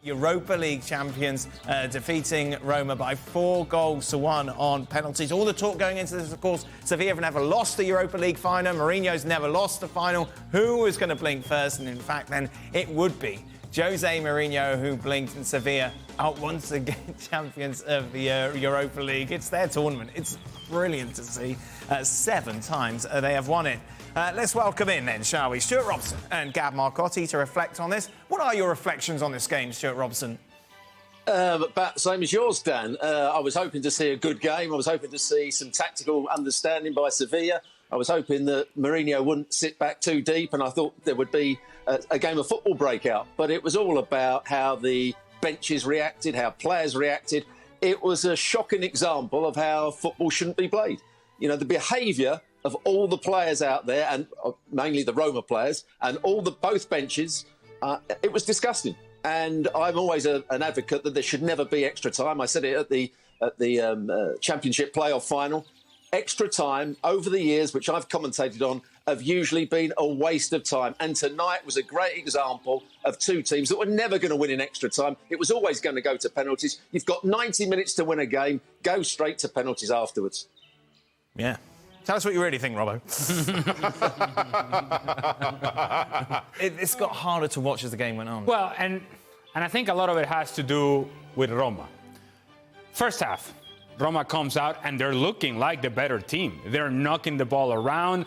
Europa League champions defeating Roma by 4-1 on penalties. All the talk going into this, of course, Sevilla have never lost the Europa League final. Mourinho's never lost the final. Who was going to blink first? And in fact, then it would be Jose Mourinho who blinked, and Sevilla out once again champions of the Europa League. It's their tournament. It's brilliant to see. 7 times they have won it. Let's welcome in then, shall we? Stewart Robson and Gab Marcotti to reflect on this. What are your reflections on this game, Stewart Robson? About the same as yours, Dan. I was hoping to see a good game. I was hoping to see some tactical understanding by Sevilla. I was hoping that Mourinho wouldn't sit back too deep, and I thought there would be a game of football breakout. But it was all about how the benches reacted, how players reacted. It was a shocking example of how football shouldn't be played. You know, the behaviour of all the players out there, and mainly the Roma players, and both benches, it was disgusting. And I'm always an advocate that there should never be extra time. I said it at the Championship playoff final. Extra time over the years, which I've commentated on, have usually been a waste of time. And tonight was a great example of two teams that were never going to win in extra time. It was always going to go to penalties. You've got 90 minutes to win a game. Go straight to penalties afterwards. Yeah. Tell us what you really think, Robbo. It's got harder to watch as the game went on. Well, and I think a lot of it has to do with Roma. First half, Roma comes out and they're looking like the better team. They're knocking the ball around.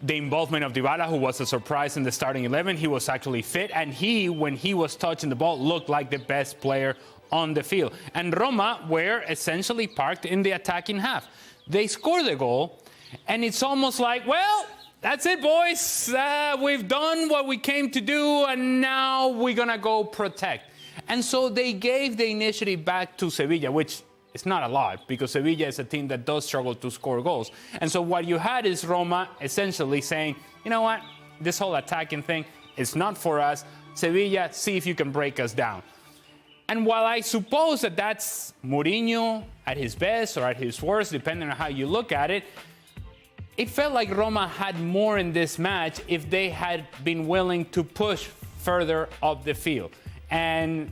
The involvement of Dybala, who was a surprise in the starting 11, he was actually fit. And when he was touching the ball, looked like the best player on the field. And Roma were essentially parked in the attacking half. They score the goal. And it's almost like, well, that's it, boys. We've done what we came to do, and now we're going to go protect. And so they gave the initiative back to Sevilla, which is not a lot, because Sevilla is a team that does struggle to score goals. And so what you had is Roma essentially saying, you know what, this whole attacking thing is not for us. Sevilla, see if you can break us down. And while I suppose that that's Mourinho at his best or at his worst, depending on how you look at it, it felt like Roma had more in this match if they had been willing to push further up the field. And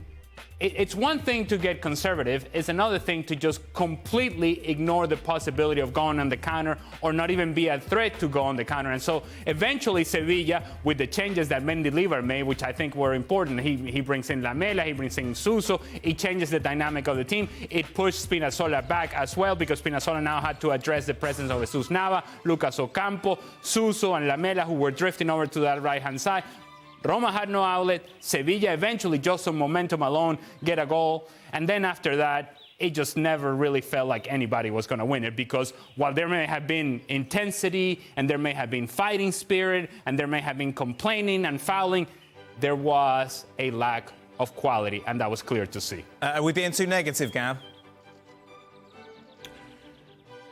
it's one thing to get conservative. It's another thing to just completely ignore the possibility of going on the counter or not even be a threat to go on the counter. And so eventually Sevilla, with the changes that Mendilibar made, which I think were important, he brings in Lamela, he brings in Suso, it changes the dynamic of the team. It pushed Spinazzola back as well, because Spinazzola now had to address the presence of Jesus Nava, Lucas Ocampo, Suso and Lamela, who were drifting over to that right-hand side. Roma had no outlet. Sevilla eventually, just on momentum alone, get a goal. And then after that, it just never really felt like anybody was going to win it, because while there may have been intensity and there may have been fighting spirit and there may have been complaining and fouling, there was a lack of quality, and that was clear to see. Are we being too negative, Gab?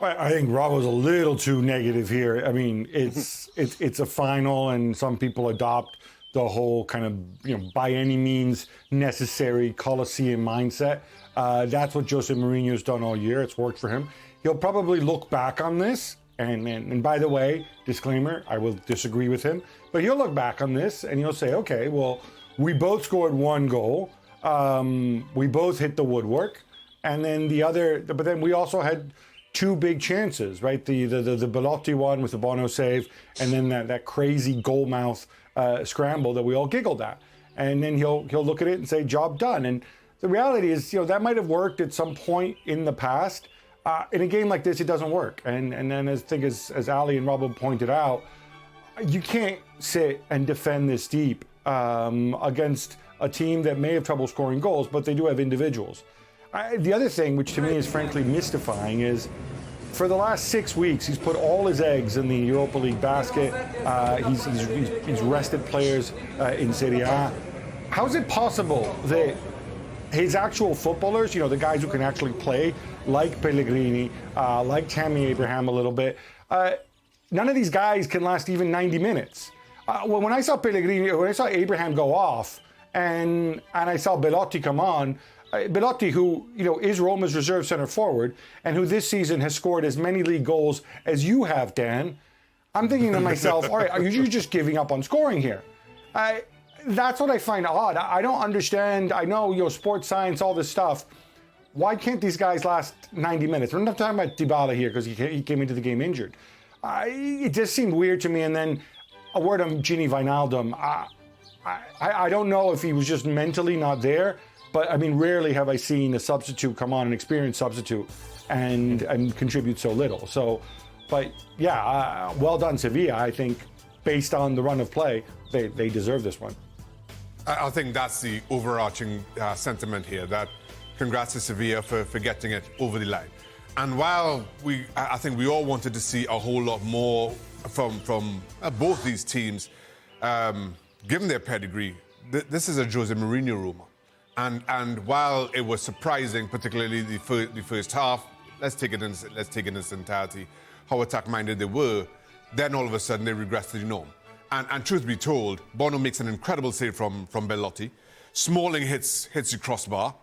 I think Rob was a little too negative here. I mean, it's a final, and some people adopt the whole kind of, by any means necessary Colosseum mindset. That's what Jose Mourinho's done all year. It's worked for him. He'll probably look back on this, and by the way, disclaimer, I will disagree with him, but he'll look back on this and he'll say, okay, well, we both scored one goal. We both hit the woodwork. And then but then we also had two big chances, right? The Belotti one with the Bono save, and then that crazy goalmouth scramble that we all giggled at. And then he'll look at it and say, job done. And the reality is, that might have worked at some point in the past. In a game like this, it doesn't work. And then as Ali and Robbo pointed out, you can't sit and defend this deep against a team that may have trouble scoring goals, but they do have individuals. The other thing, which to me is frankly mystifying, is for the last 6 weeks, he's put all his eggs in the Europa League basket. He's rested players in Serie A. How is it possible that his actual footballers, the guys who can actually play, like Pellegrini, like Tammy Abraham a little bit, none of these guys can last even 90 minutes? When I saw Abraham go off, and I saw Belotti come on, Belotti, who is Roma's reserve center forward, and who this season has scored as many league goals as you have, Dan, I'm thinking to myself, all right, are you just giving up on scoring here? That's what I find odd. I don't understand. I know, sports science, all this stuff. Why can't these guys last 90 minutes? We're not talking about Dybala here because he came into the game injured. It just seemed weird to me. And then a word on Gini Wijnaldum. I don't know if he was just mentally not there, but I mean, rarely have I seen a substitute come on, an experienced substitute, and contribute so little. So, but yeah, well done, Sevilla. I think based on the run of play, they deserve this one. I think that's the overarching sentiment here, that congrats to Sevilla for getting it over the line. And while I think we all wanted to see a whole lot more from both these teams, given their pedigree, this is a Jose Mourinho Roma. And while it was surprising, particularly the first half, let's take it in its entirety, how attack-minded they were, then all of a sudden they regressed to the norm. And truth be told, Bono makes an incredible save from Bellotti. Smalling hits the crossbar.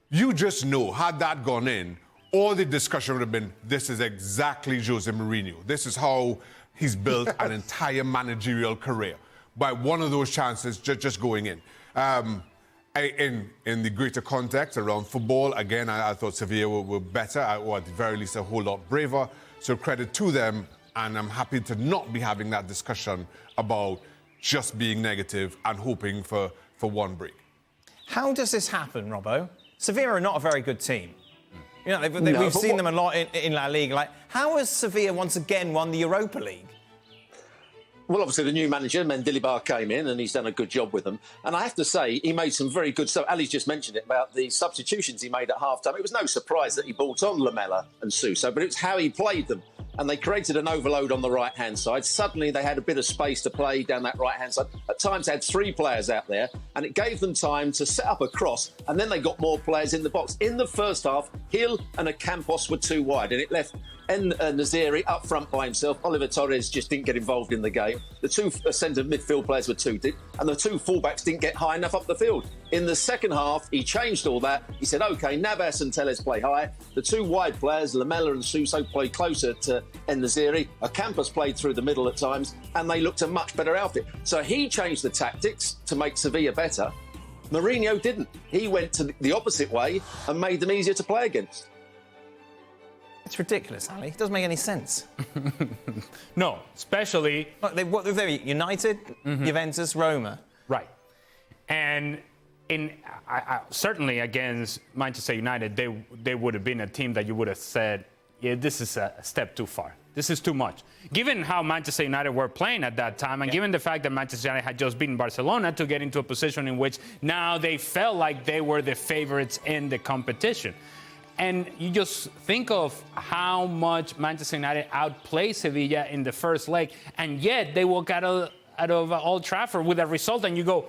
You just know, had that gone in, all the discussion would have been, this is exactly Jose Mourinho. This is how he's built an entire managerial career, by one of those chances just going in. In the greater context around football, again, I thought Sevilla were better, or at the very least a whole lot braver. So credit to them, and I'm happy to not be having that discussion about just being negative and hoping for one break. How does this happen, Robbo? Sevilla are not a very good team. You know, we've seen them a lot in La Liga. Like, how has Sevilla once again won the Europa League? Well, obviously, the new manager, Mendilibar, came in and he's done a good job with them. And I have to say, he made some very good stuff. Ali's just mentioned it about the substitutions he made at half-time. It was no surprise that he brought on Lamela and Suso, but it's how he played them. And they created an overload on the right-hand side. Suddenly, they had a bit of space to play down that right-hand side. At times, they had 3 players out there, and it gave them time to set up a cross, and then they got more players in the box. In the first half, Hill and Ocampos were too wide, and it left Naziri up front by himself. Oliver Torres just didn't get involved in the game. The 2 centre midfield players were too deep, and the 2 fullbacks didn't get high enough up the field. In the second half, he changed all that. He said, OK, Navas and Telles play high. The 2 wide players, Lamela and Suso, played closer to Naziri. Ocampos played through the middle at times, and they looked a much better outfit. So he changed the tactics to make Sevilla better. Mourinho didn't. He went to the opposite way and made them easier to play against. It's ridiculous, Ali. It doesn't make any sense. No, especially... They're United, Juventus, Roma. Right. And certainly against Manchester United, they would have been a team that you would have said, yeah, this is a step too far. This is too much. Given how Manchester United were playing at that time, and given the fact that Manchester United had just beaten Barcelona to get into a position in which now they felt like they were the favorites in the competition. And you just think of how much Manchester United outplayed Sevilla in the first leg, and yet they walk out of Old Trafford with a result, and you go,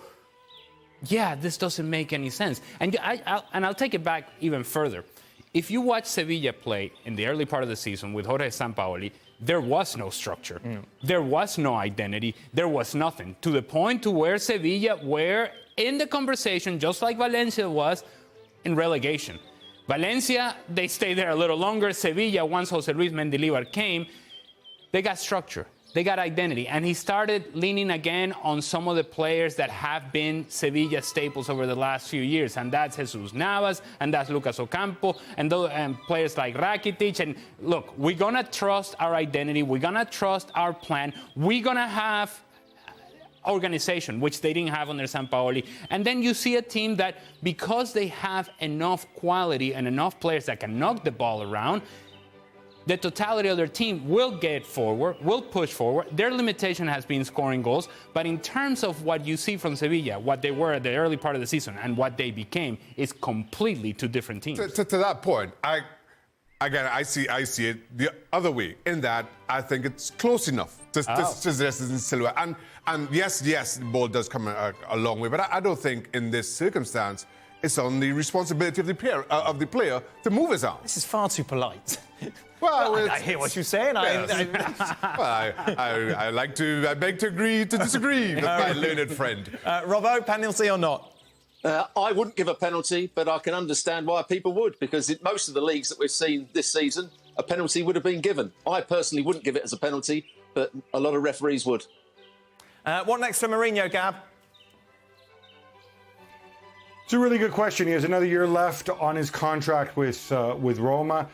yeah, this doesn't make any sense. And I'll take it back even further. If you watch Sevilla play in the early part of the season with Jorge Sampaoli, there was no structure. There was no identity. There was nothing. To the point to where Sevilla were in the conversation, just like Valencia was, in relegation. Valencia, they stayed there a little longer. Sevilla, once Jose Luis Mendilibar came, they got structure. They got identity. And he started leaning again on some of the players that have been Sevilla staples over the last few years. And that's Jesus Navas, and that's Lucas Ocampo, and players like Rakitic. And look, we're going to trust our identity. We're going to trust our plan. We're going to have organization, which they didn't have under Sampaoli. And then you see a team that, because they have enough quality and enough players that can knock the ball around, the totality of their team will get forward, will push forward. Their limitation has been scoring goals. But in terms of what you see from Sevilla, what they were at the early part of the season and what they became, is completely 2 different teams. To that point, I see it the other way, in that I think it's close enough to suggest in silhouette. And yes, the ball does come a long way, but I don't think in this circumstance it's on the responsibility of the player to move his arm. This is far too polite. Well, I hear what you're saying. Yes. I beg to agree to disagree with my learned friend. Robbo, penalty or not? I wouldn't give a penalty, but I can understand why people would, because in most of the leagues that we've seen this season, a penalty would have been given. I personally wouldn't give it as a penalty, but a lot of referees would. What next for Mourinho, Gab? It's a really good question. He has another year left on his contract with Roma.